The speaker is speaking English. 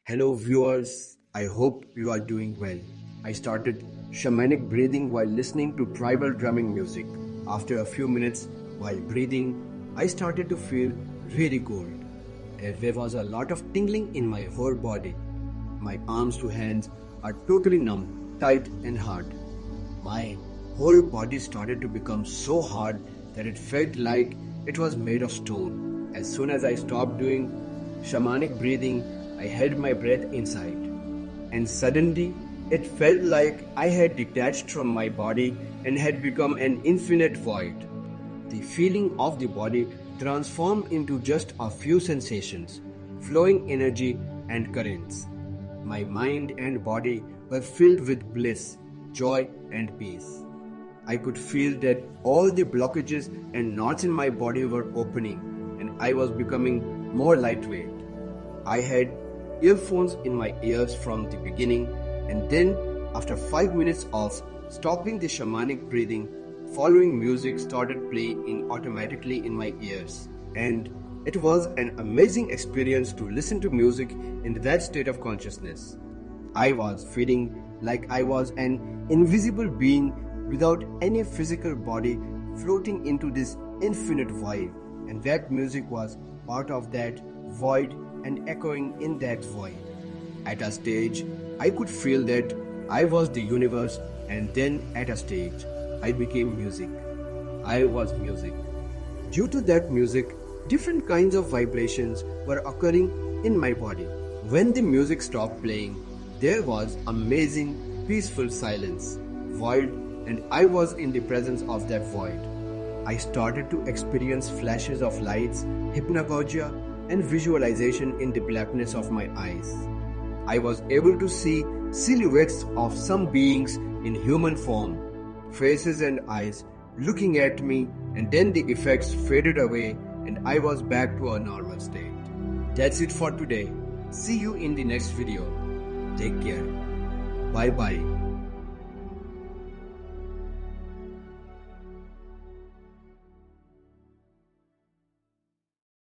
Hello viewers, I hope you are doing well. I started shamanic breathing while listening to tribal drumming music. After a few minutes while breathing, I started to feel really cold. There was a lot of tingling in my whole body. My arms to hands are totally numb, tight and hard. My whole body started to become so hard that it felt like it was made of stone. As soon as I stopped doing shamanic breathing, I held my breath inside. And suddenly, it felt like I had detached from my body and had become an infinite void. The feeling of the body transformed into just a few sensations, flowing energy and currents. My mind and body were filled with bliss, joy, and peace. I could feel that all the blockages and knots in my body were opening and I was becoming more lightweight. I had earphones in my ears from the beginning, and then, after 5 minutes of stopping the shamanic breathing, following music started playing automatically in my ears. And it was an amazing experience to listen to music in that state of consciousness. I was feeling like I was an invisible being without any physical body floating into this infinite void, and that music was part of that void and echoing in that void. At a stage, I could feel that I was the universe, and then at a stage, I became music. I was music. Due to that music, different kinds of vibrations were occurring in my body. When the music stopped playing, there was amazing, peaceful silence, void, and I was in the presence of that void. I started to experience flashes of lights, hypnagogia, and visualization in the blackness of my eyes. I was able to see silhouettes of some beings in human form, faces and eyes looking at me, and then the effects faded away and I was back to a normal state. That's it for today. See you in the next video. Take care. Bye bye.